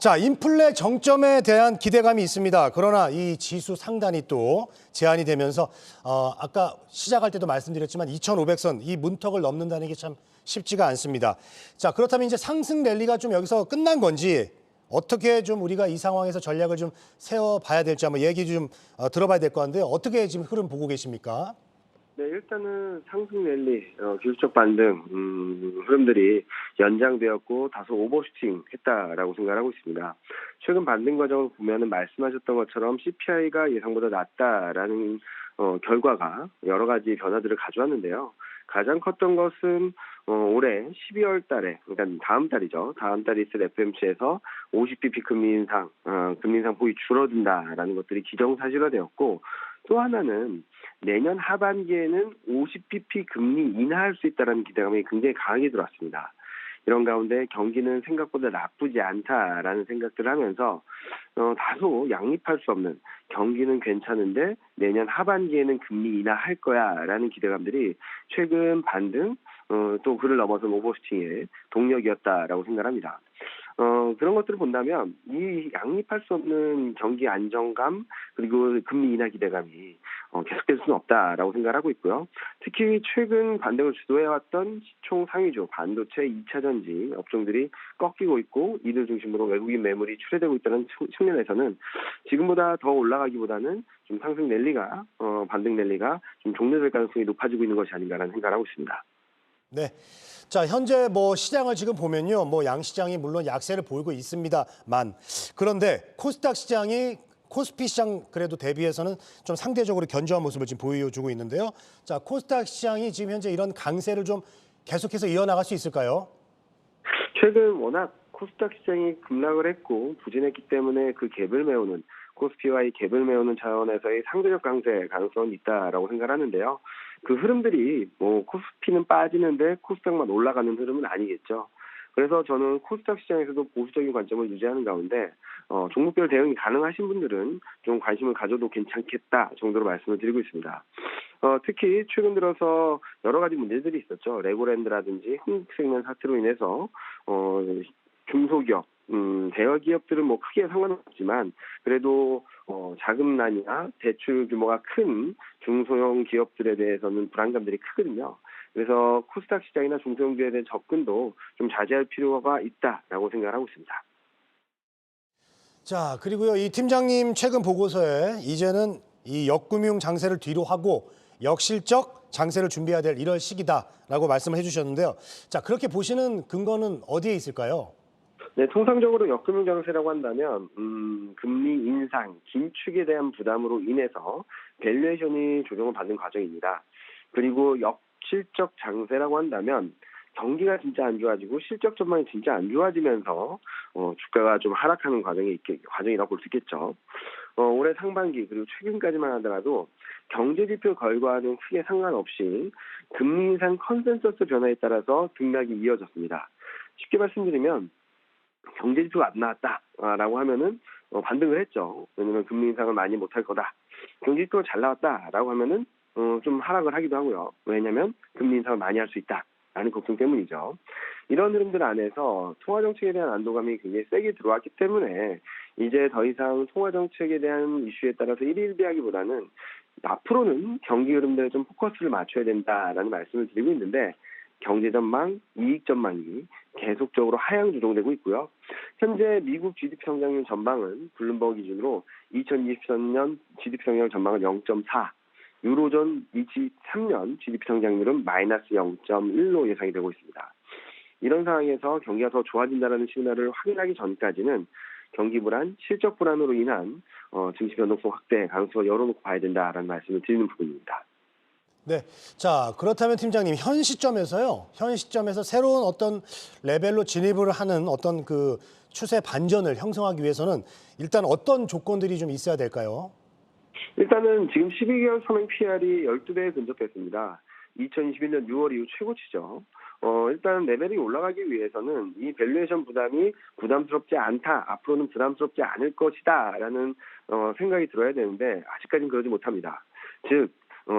자, 인플레 정점에 대한 기대감이 있습니다. 그러나 이 지수 상단이 또 제한이 되면서 아까 시작할 때도 말씀드렸지만 2,500선 이 문턱을 넘는다는 게 참 쉽지가 않습니다. 자, 그렇다면 이제 상승 랠리가 좀 여기서 끝난 건지 어떻게 좀 우리가 이 상황에서 전략을 좀 세워봐야 될지 한번 얘기 좀 들어봐야 될 것 같은데 어떻게 지금 흐름 보고 계십니까? 네, 일단은 상승 랠리, 기술적 반등 흐름들이 연장되었고 다소 오버슈팅 했다라고 생각하고 있습니다. 최근 반등 과정을 보면은 말씀하셨던 것처럼 CPI가 예상보다 낮다라는 결과가 여러 가지 변화들을 가져왔는데요. 가장 컸던 것은 올해 12월 달에, 그러니까 다음 달이죠. 다음 달에 있을 FMC에서 50bp 금리 인상 폭이 줄어든다라는 것들이 기정사실화되었고, 또 하나는 내년 하반기에는 50bp 금리 인하할 수 있다는 기대감이 굉장히 강하게 들어왔습니다. 이런 가운데 경기는 생각보다 나쁘지 않다라는 생각들을 하면서 다소 양립할 수 없는 경기는 괜찮은데 내년 하반기에는 금리 인하할 거야라는 기대감들이 최근 반등 또 그를 넘어선 오버슈팅의 동력이었다라고 생각합니다. 그런 것들을 본다면 이 양립할 수 없는 경기 안정감 그리고 금리 인하 기대감이 계속될 수는 없다라고 생각하고 있고요. 특히 최근 반등을 주도해왔던 시총 상위주 반도체 2차전지 업종들이 꺾이고 있고 이들 중심으로 외국인 매물이 출회되고 있다는 측면에서는 지금보다 더 올라가기보다는 좀 상승 랠리가 반등 랠리가 좀 종료될 가능성이 높아지고 있는 것이 아닌가라는 생각을 하고 있습니다. 네. 자, 현재 뭐 시장을 지금 보면요. 뭐 양시장이 물론 약세를 보이고 있습니다만 그런데 코스닥 시장이 코스피 시장 그래도 대비해서는 좀 상대적으로 견조한 모습을 지금 보여주고 있는데요. 자, 코스닥 시장이 지금 현재 이런 강세를 좀 계속해서 이어나갈 수 있을까요? 최근 워낙 코스닥 시장이 급락을 했고 부진했기 때문에 그 갭을 메우는 코스피와의 갭을 메우는 차원에서의 상대적 강세 가능성은 있다라고 생각하는데요. 그 흐름들이 뭐 코스피는 빠지는데 코스닥만 올라가는 흐름은 아니겠죠. 그래서 저는 코스닥 시장에서도 보수적인 관점을 유지하는 가운데 종목별 대응이 가능하신 분들은 좀 관심을 가져도 괜찮겠다 정도로 말씀을 드리고 있습니다. 특히 최근 들어서 여러 가지 문제들이 있었죠. 레고랜드라든지 흥국생명 사태로 인해서 중소기업, 대여기업들은 뭐 크게 상관없지만 그래도 자금난이나 대출 규모가 큰 중소형 기업들에 대해서는 불안감들이 크거든요. 그래서 코스닥 시장이나 중소형주에 대한 접근도 좀 자제할 필요가 있다라고 생각을 하고 있습니다. 자, 그리고요. 이 팀장님 최근 보고서에 이제는 이 역금융 장세를 뒤로 하고 역실적 장세를 준비해야 될 이럴 시기다라고 말씀을 해주셨는데요. 자, 그렇게 보시는 근거는 어디에 있을까요? 네, 통상적으로 역금융 장세라고 한다면 금리 인상, 긴축에 대한 부담으로 인해서 밸류에이션이 조정을 받는 과정입니다. 그리고 역실적 장세라고 한다면 경기가 진짜 안 좋아지고 실적 전망이 진짜 안 좋아지면서 주가가 좀 하락하는 과정이라고 볼 수 있겠죠. 올해 상반기 그리고 최근까지만 하더라도 경제 지표 결과는 크게 상관없이 금리 인상 컨센서스 변화에 따라서 등락이 이어졌습니다. 쉽게 말씀드리면 경제 지표가 안 나왔다라고 하면은 반등을 했죠. 왜냐면 금리 인상을 많이 못할 거다. 경제 지표가 잘 나왔다라고 하면은 좀 하락을 하기도 하고요. 왜냐면 금리 인상을 많이 할 수 있다라는 걱정 때문이죠. 이런 흐름들 안에서 통화 정책에 대한 안도감이 굉장히 세게 들어왔기 때문에 이제 더 이상 통화 정책에 대한 이슈에 따라서 일일비하기보다는 앞으로는 경기 흐름들에 좀 포커스를 맞춰야 된다라는 말씀을 드리고 있는데 경제 전망, 이익 전망이 계속적으로 하향 조정되고 있고요. 현재 미국 GDP 성장률 전망은 블룸버그 기준으로 2023년 GDP 성장 전망은 0.4, 유로존 23년 GDP 성장률은 마이너스 0.1로 예상이 되고 있습니다. 이런 상황에서 경기가 더 좋아진다는 시그널을 확인하기 전까지는 경기 불안, 실적 불안으로 인한 증시 변동성 확대 가능성을 열어놓고 봐야 된다라는 말씀을 드리는 부분입니다. 네. 자, 그렇다면 팀장님, 현 시점에서 새로운 어떤 레벨로 진입을 하는 어떤 그 추세 반전을 형성하기 위해서는 일단 어떤 조건들이 좀 있어야 될까요? 일단은 지금 12개월 선행 PR이 12배에 근접했습니다. 2021년 6월 이후 최고치죠. 일단 레벨이 올라가기 위해서는 이 밸류에이션 부담이 부담스럽지 않다, 앞으로는 부담스럽지 않을 것이다라는 생각이 들어야 되는데 아직까지는 그러지 못합니다. 즉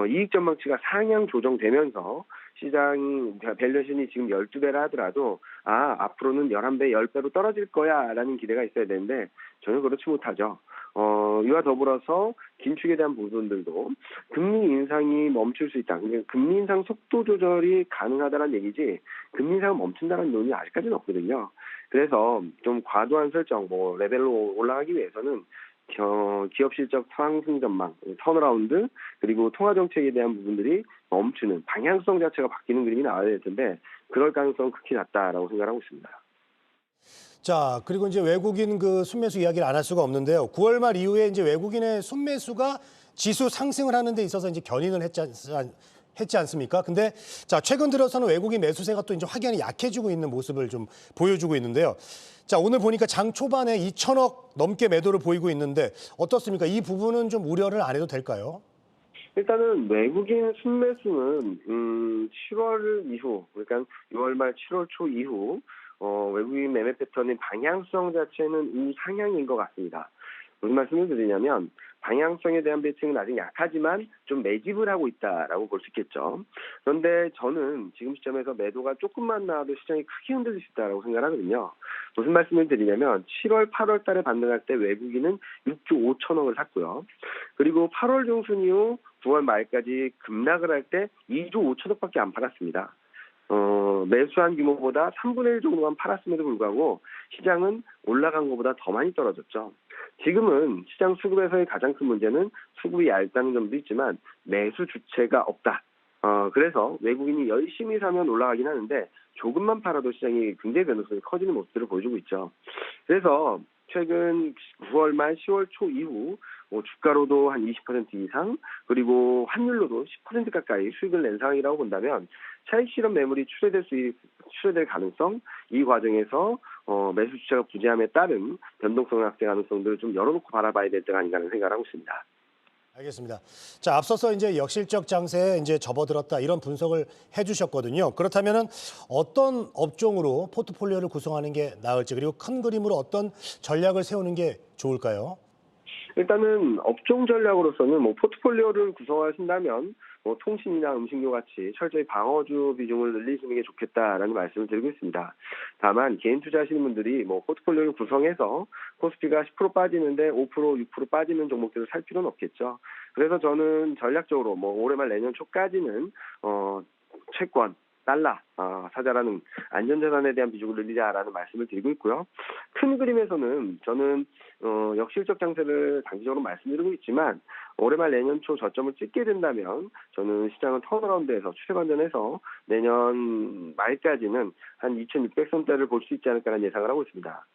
이익 전망치가 상향 조정되면서 시장 밸류에이션이 지금 12배라 하더라도 앞으로는 11배, 10배로 떨어질 거야라는 기대가 있어야 되는데 전혀 그렇지 못하죠. 이와 더불어서 긴축에 대한 부분들도 금리 인상이 멈출 수 있다. 그러니까 금리 인상 속도 조절이 가능하다는 얘기지 금리 인상을 멈춘다는 논의 아직까지는 없거든요. 그래서 좀 과도한 설정, 레벨로 올라가기 위해서는 기업 실적 상승 전망, 턴어라운드, 그리고 통화 정책에 대한 부분들이 멈추는 방향성 자체가 바뀌는 그림이 나와야 될 텐데 그럴 가능성은 극히 낮다라고 생각하고 있습니다. 자, 그리고 이제 외국인 그 순매수 이야기를 안 할 수가 없는데요. 9월 말 이후에 이제 외국인의 순매수가 지수 상승을 하는 데 있어서 이제 견인을 했지 않습니까? 근데 자, 최근 들어서는 외국인 매수세가 또 이제 확연히 약해지고 있는 모습을 좀 보여주고 있는데요. 자, 오늘 보니까 장 초반에 2천억 넘게 매도를 보이고 있는데 어떻습니까? 이 부분은 좀 우려를 안 해도 될까요? 일단은 외국인 순매수는 7월 이후, 그러니까 6월 말 7월 초 이후 외국인 매매 패턴의 방향성 자체는 우상향인 것 같습니다. 무슨 말씀을 드리냐면 방향성에 대한 배팅은 아직 약하지만 좀 매집을 하고 있다라고 볼 수 있겠죠. 그런데 저는 지금 시점에서 매도가 조금만 나와도 시장이 크게 흔들릴 수 있다라고 생각하거든요. 무슨 말씀을 드리냐면 7월, 8월 달에 반등할 때 외국인은 6조 5천억을 샀고요. 그리고 8월 중순 이후 9월 말까지 급락을 할 때 2조 5천억밖에 안 팔았습니다. 매수한 규모보다 3분의 1 정도만 팔았음에도 불구하고 시장은 올라간 것보다 더 많이 떨어졌죠. 지금은 시장 수급에서의 가장 큰 문제는 수급이 얇다는 점도 있지만 매수 주체가 없다. 그래서 외국인이 열심히 사면 올라가긴 하는데 조금만 팔아도 시장이 굉장히 변동성이 커지는 모습들을 보여주고 있죠. 그래서 최근 9월 말 10월 초 이후 주가로도 한 20% 이상 그리고 환율로도 10% 가까이 수익을 낸 상황이라고 본다면 차익 실현 매물이 출회될 가능성, 이 과정에서 매수 주체가 부재함에 따른 변동성 확대 가능성들을 좀 열어놓고 바라봐야 될 때가 아닌가 하는 생각을 하고 있습니다. 알겠습니다. 자, 앞서서 이제 역실적 장세에 이제 접어들었다 이런 분석을 해주셨거든요. 그렇다면은 어떤 업종으로 포트폴리오를 구성하는 게 나을지 그리고 큰 그림으로 어떤 전략을 세우는 게 좋을까요? 일단은 업종 전략으로서는 포트폴리오를 구성하신다면 통신이나 음식료 같이 철저히 방어주 비중을 늘리시는 게 좋겠다라는 말씀을 드리고 있습니다. 다만 개인 투자하시는 분들이 포트폴리오를 구성해서 코스피가 10% 빠지는데 5%, 6% 빠지는 종목들을 살 필요는 없겠죠. 그래서 저는 전략적으로 올해 말 내년 초까지는 채권, 달러 사자라는 안전자산에 대한 비중을 늘리자라는 말씀을 드리고 있고요. 큰 그림에서는 저는 역실적 장세를 단기적으로 말씀드리고 있지만 올해 말 내년 초 저점을 찍게 된다면 저는 시장은 턴어라운드에서 추세 반전해서 내년 말까지는 한 2,600선대를 볼 수 있지 않을까라는 예상을 하고 있습니다.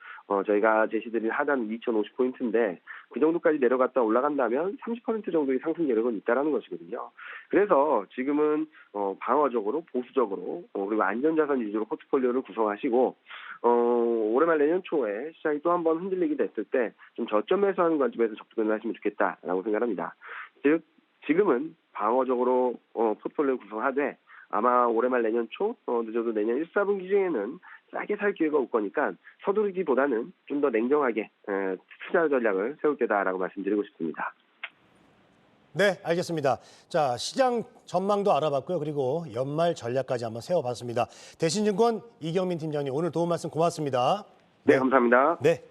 저희가 제시드린 하단 2,050포인트인데 그 정도까지 내려갔다 올라간다면 30% 정도의 상승 여력은 있다라는 것이거든요. 그래서 지금은 방어적으로 보수적으로 그리고 안전자산 위주로 포트폴리오를 구성하시고 올해 말 내년 초에 시장이 또 한 번 흔들리게 됐을 때 좀 저점 매수하는 관점에서 접근을 하시면 좋겠다라고 생각합니다. 즉 지금은 방어적으로 포트폴리오 구성하되 아마 올해 말 내년 초 늦어도 내년 1, 4분기 중에는 싸게 살 기회가 올 거니까 서두르기보다는 좀 더 냉정하게 투자 전략을 세울 때다라고 말씀드리고 싶습니다. 네, 알겠습니다. 자, 시장 전망도 알아봤고요. 그리고 연말 전략까지 한번 세워봤습니다. 대신증권 이경민 팀장님 오늘 도움 말씀 고맙습니다. 네, 감사합니다. 네.